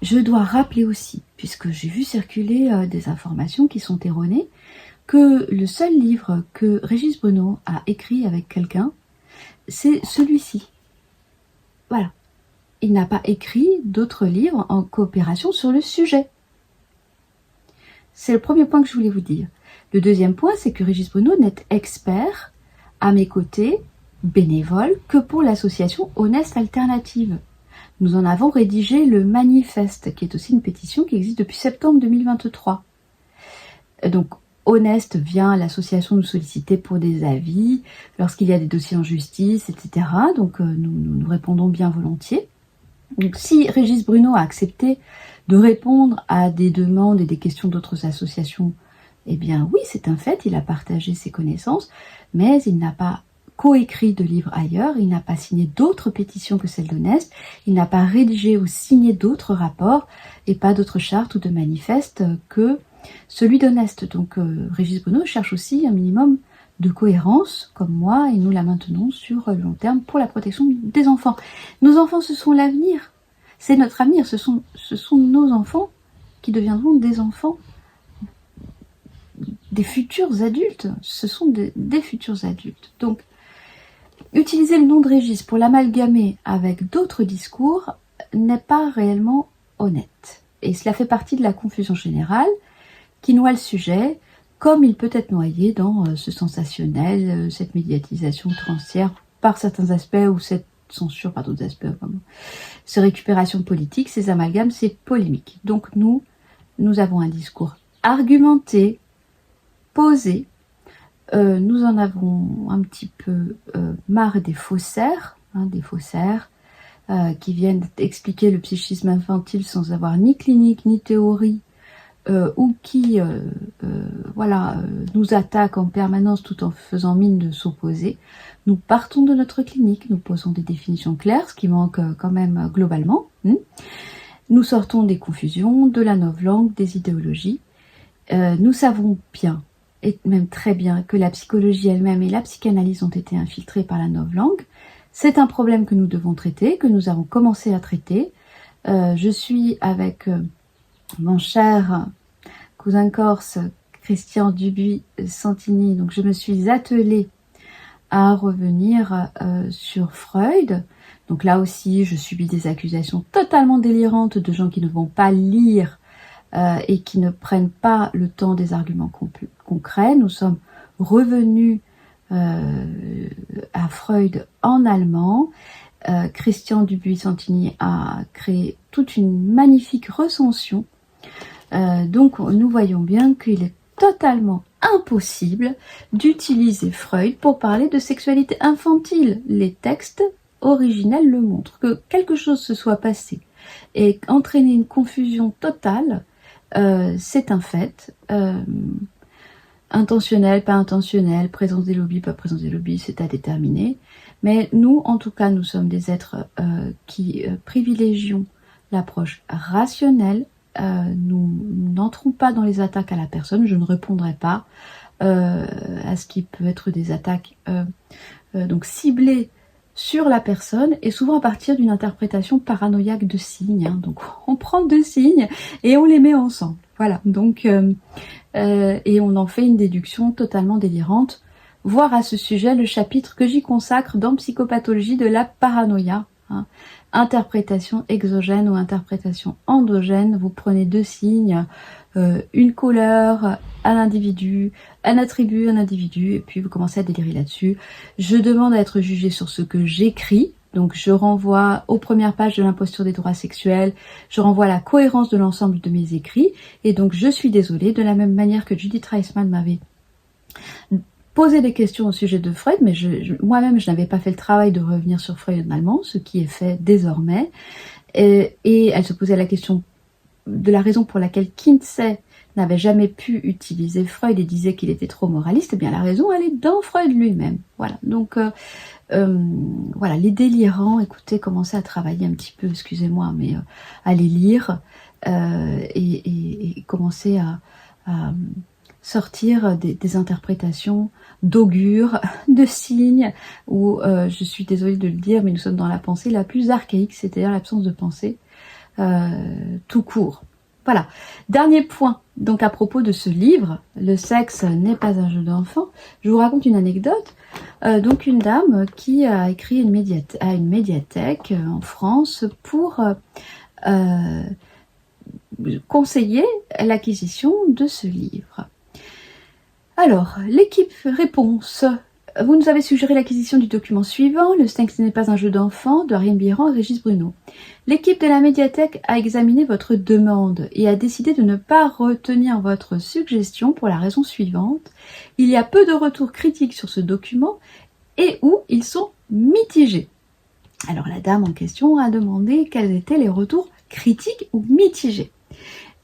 je dois rappeler aussi, puisque j'ai vu circuler des informations qui sont erronées, que le seul livre que Régis Bruno a écrit avec quelqu'un, c'est celui-ci. Voilà. Il n'a pas écrit d'autres livres en coopération sur le sujet. C'est le premier point que je voulais vous dire. Le deuxième point, c'est que Régis Bruno n'est expert à mes côtés, bénévole, que pour l'association Honest Alternative. Nous en avons rédigé le manifeste, qui est aussi une pétition qui existe depuis septembre 2023. Donc, Honest vient l'association nous solliciter pour des avis, lorsqu'il y a des dossiers en justice, etc. Donc, nous répondons bien volontiers. Donc, si Régis Bruno a accepté de répondre à des demandes et des questions d'autres associations, eh bien oui, c'est un fait, il a partagé ses connaissances, mais il n'a pas coécrit de livres ailleurs, il n'a pas signé d'autres pétitions que celles d'Honest, il n'a pas rédigé ou signé d'autres rapports et pas d'autres chartes ou de manifestes que celui d'Honest. Donc Régis Bruno cherche aussi un minimum de cohérence, comme moi, et nous la maintenons sur le long terme pour la protection des enfants. Nos enfants, ce sont l'avenir, c'est notre avenir, ce sont nos enfants qui deviendront des enfants, des futurs adultes, ce sont des futurs adultes. Donc, utiliser le nom de Régis pour l'amalgamer avec d'autres discours n'est pas réellement honnête. Et cela fait partie de la confusion générale qui noie le sujet, comme il peut être noyé dans ce sensationnel, cette médiatisation outrancière par certains aspects, ou cette censure par d'autres aspects, vraiment. Ces récupérations politiques, ces amalgames, ces polémiques. Donc nous avons un discours argumenté, posé. Nous en avons un petit peu marre des faussaires, qui viennent expliquer le psychisme infantile sans avoir ni clinique ni théorie, ou qui nous attaquent en permanence tout en faisant mine de s'opposer. Nous partons de notre clinique, nous posons des définitions claires, ce qui manque quand même globalement. Nous sortons des confusions, de la novlangue, des idéologies. Nous savons bien, et même très bien, que la psychologie elle-même et la psychanalyse ont été infiltrées par la novlangue. C'est un problème que nous devons traiter, que nous avons commencé à traiter. Je suis avec mon cher cousin corse, Christian Dubuis-Santini, donc je me suis attelée à revenir sur Freud. Donc là aussi, je subis des accusations totalement délirantes de gens qui ne vont pas lire et qui ne prennent pas le temps des arguments concrets. Nous sommes revenus à Freud en allemand. Christian Dubuis-Santini a créé toute une magnifique recension. Donc nous voyons bien qu'il est totalement impossible d'utiliser Freud pour parler de sexualité infantile. Les textes originels le montrent. Que quelque chose se soit passé et entraîner une confusion totale, c'est un fait. Intentionnel, pas intentionnel, présence des lobbies, pas présence des lobbies, c'est à déterminer. Mais nous, en tout cas, nous sommes des êtres qui privilégions l'approche rationnelle. Nous n'entrons pas dans les attaques à la personne. Je ne répondrai pas à ce qui peut être des attaques donc ciblées sur la personne, et souvent à partir d'une interprétation paranoïaque de signes. Donc on prend 2 signes et on les met ensemble. Voilà. Donc et on en fait une déduction totalement délirante. Voir à ce sujet le chapitre que j'y consacre dans Psychopathologie de la paranoïa. Interprétation exogène ou interprétation endogène. Vous prenez 2 signes, une couleur, un individu, un attribut, un individu, et puis vous commencez à délirer là-dessus. Je demande à être jugée sur ce que j'écris. Donc je renvoie aux premières pages de l'imposture des droits sexuels, je renvoie à la cohérence de l'ensemble de mes écrits, et donc je suis désolée, de la même manière que Judith Reisman m'avait posé des questions au sujet de Freud, mais moi-même je n'avais pas fait le travail de revenir sur Freud en allemand, ce qui est fait désormais, et elle se posait la question de la raison pour laquelle Kinsey n'avait jamais pu utiliser Freud et disait qu'il était trop moraliste. Eh bien la raison elle est dans Freud lui-même. Voilà, donc voilà, les délirants, écoutez, commencez à travailler un petit peu, excusez-moi, mais à les lire et commencer à sortir des interprétations d'augures, de signes, où je suis désolée de le dire, mais nous sommes dans la pensée la plus archaïque, c'est-à-dire l'absence de pensée. tout court. Voilà. Dernier point, donc à propos de ce livre, Le sexe n'est pas un jeu d'enfant, je vous raconte une anecdote. Donc une dame qui a écrit à une médiathèque en France pour conseiller l'acquisition de ce livre. Alors, l'équipe réponse. Vous nous avez suggéré l'acquisition du document suivant, Le sexe n'est pas un jeu d'enfant, de Ariane Biran et Régis Bruno. L'équipe de la médiathèque a examiné votre demande et a décidé de ne pas retenir votre suggestion pour la raison suivante. Il y a peu de retours critiques sur ce document et où ils sont mitigés. Alors la dame en question a demandé quels étaient les retours critiques ou mitigés.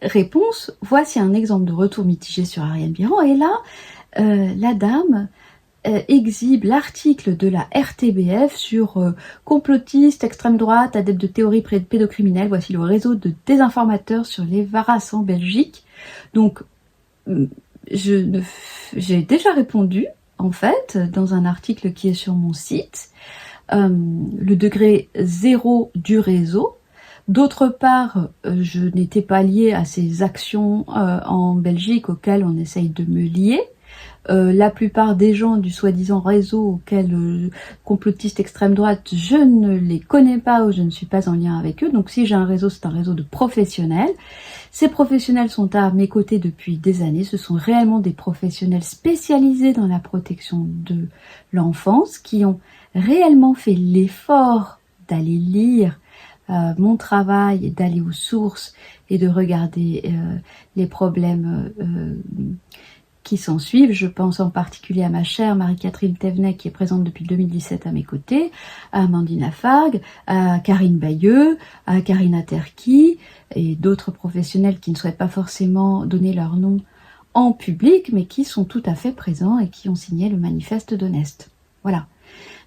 Réponse, voici un exemple de retour mitigé sur Ariane Biran. Et là, la dame exhibe l'article de la RTBF sur complotistes, extrême droite, adeptes de théorie pédocriminelle. Voici le réseau de désinformateurs sur les Varas en Belgique. Donc, j'ai déjà répondu, en fait, dans un article qui est sur mon site, le degré 0 du réseau. D'autre part, je n'étais pas liée à ces actions en Belgique auxquelles on essaye de me lier. La plupart des gens du soi-disant réseau auquel complotistes extrême droite, je ne les connais pas ou je ne suis pas en lien avec eux. Donc si j'ai un réseau, c'est un réseau de professionnels. Ces professionnels sont à mes côtés depuis des années. Ce sont réellement des professionnels spécialisés dans la protection de l'enfance qui ont réellement fait l'effort d'aller lire mon travail, d'aller aux sources et de regarder les problèmes qui s'en suivent. Je pense en particulier à ma chère Marie-Catherine Thévenet qui est présente depuis 2017 à mes côtés, à Amandine Lafargue, à Karine Bayeux, à Karina Terki et d'autres professionnels qui ne souhaitent pas forcément donner leur nom en public mais qui sont tout à fait présents et qui ont signé le manifeste d'Honest. Voilà.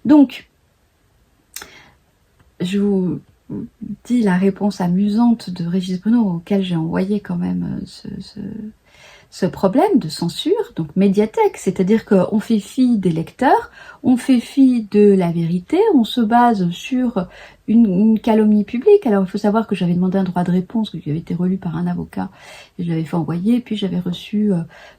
Donc, je vous dis la réponse amusante de Régis Bruno auquel j'ai envoyé quand même ce problème de censure, donc médiathèque, c'est-à-dire qu'on fait fi des lecteurs, on fait fi de la vérité, on se base sur une calomnie publique. Alors il faut savoir que j'avais demandé un droit de réponse qui avait été relu par un avocat et je l'avais fait envoyer, puis j'avais reçu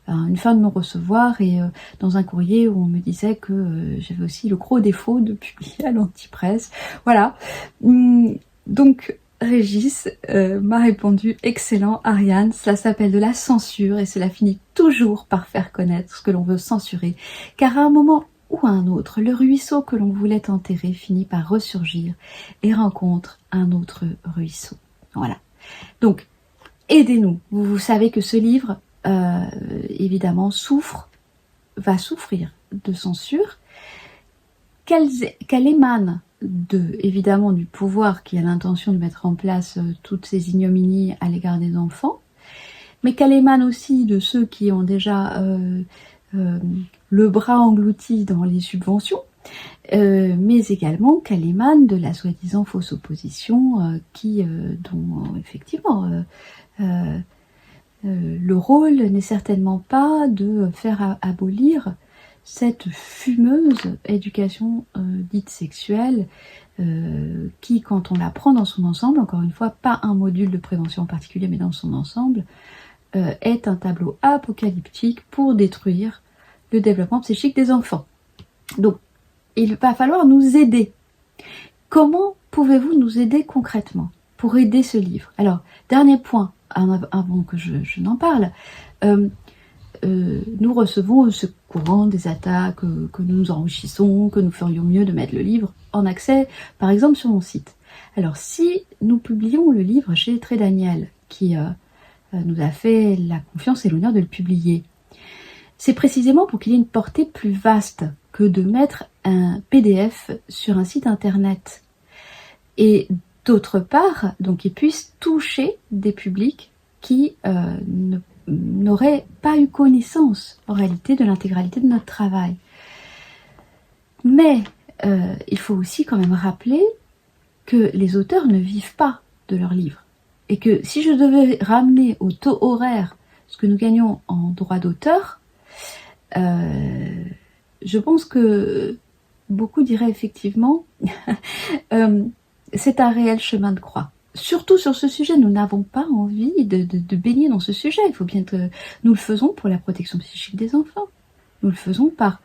une fin de non-recevoir et dans un courrier où on me disait que j'avais aussi le gros défaut de publier à l'antipresse. Voilà. Donc Régis m'a répondu « Excellent Ariane, cela s'appelle de la censure et cela finit toujours par faire connaître ce que l'on veut censurer, car à un moment ou à un autre, le ruisseau que l'on voulait enterrer finit par ressurgir et rencontre un autre ruisseau. » Voilà. Donc, aidez-nous. Vous savez que ce livre, évidemment, va souffrir de censure, qu'elle émane évidemment du pouvoir qui a l'intention de mettre en place toutes ces ignominies à l'égard des enfants, mais qu'elle émane aussi de ceux qui ont déjà le bras englouti dans les subventions, mais également qu'elle émane de la soi-disant fausse opposition dont effectivement le rôle n'est certainement pas de faire abolir cette fumeuse éducation dite sexuelle qui, quand on la prend dans son ensemble, encore une fois, pas un module de prévention en particulier, mais dans son ensemble, est un tableau apocalyptique pour détruire le développement psychique des enfants. Donc, il va falloir nous aider. Comment pouvez-vous nous aider concrètement pour aider ce livre? Alors, dernier point, avant que je n'en parle, nous recevons au courant des attaques, que nous enrichissons, que nous ferions mieux de mettre le livre en accès, par exemple sur mon site. Alors si nous publions le livre chez Très Daniel, qui nous a fait la confiance et l'honneur de le publier, c'est précisément pour qu'il y ait une portée plus vaste que de mettre un PDF sur un site internet. Et d'autre part, donc il puisse toucher des publics qui n'auraient pas eu connaissance en réalité de l'intégralité de notre travail. Mais il faut aussi quand même rappeler que les auteurs ne vivent pas de leurs livres. Et que si je devais ramener au taux horaire ce que nous gagnons en droit d'auteur, je pense que beaucoup diraient effectivement c'est un réel chemin de croix. surtout sur ce sujet, nous n'avons pas envie de baigner dans ce sujet. Il faut bien que nous le faisons pour la protection psychique des enfants. Nous le faisons par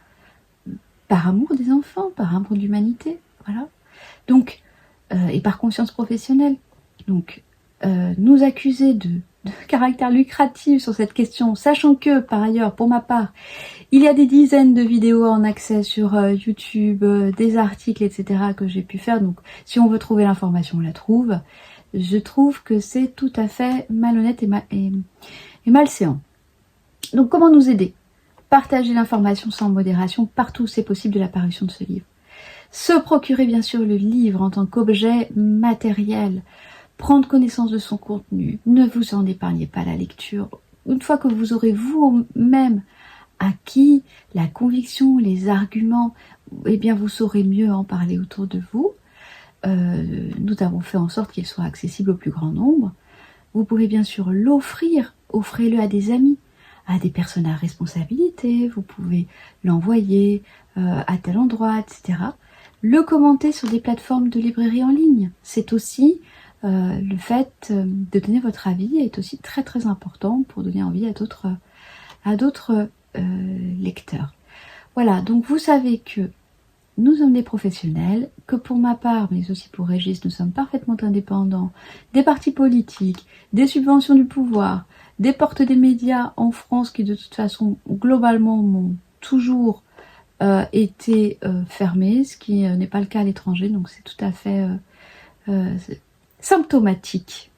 amour des enfants, par amour de l'humanité, voilà. Donc, et par conscience professionnelle. Donc, nous accuser de caractère lucratif sur cette question, sachant que, par ailleurs, pour ma part, il y a des dizaines de vidéos en accès sur YouTube, des articles, etc. que j'ai pu faire. Donc, si on veut trouver l'information, on la trouve. Je trouve que c'est tout à fait malhonnête et malséant. Donc, comment nous aider? Partager l'information sans modération partout où c'est possible de la parution de ce livre. Se procurer bien sûr le livre en tant qu'objet matériel. Prendre connaissance de son contenu. Ne vous en épargnez pas la lecture. Une fois que vous aurez vous-même acquis la conviction, les arguments, eh bien vous saurez mieux en parler autour de vous. Nous avons fait en sorte qu'il soit accessible au plus grand nombre. Vous pouvez bien sûr l'offrir. Offrez-le à des amis, à des personnes à responsabilité, vous pouvez l'envoyer à tel endroit, etc. Le commenter sur des plateformes de librairie en ligne. C'est aussi le fait de donner votre avis est aussi très très important pour donner envie à d'autres lecteurs. Voilà, donc vous savez que nous sommes des professionnels, que pour ma part, mais aussi pour Régis, nous sommes parfaitement indépendants des partis politiques, des subventions du pouvoir, des portes des médias en France qui de toute façon globalement m'ont toujours été fermées, ce qui n'est pas le cas à l'étranger, donc c'est tout à fait symptomatique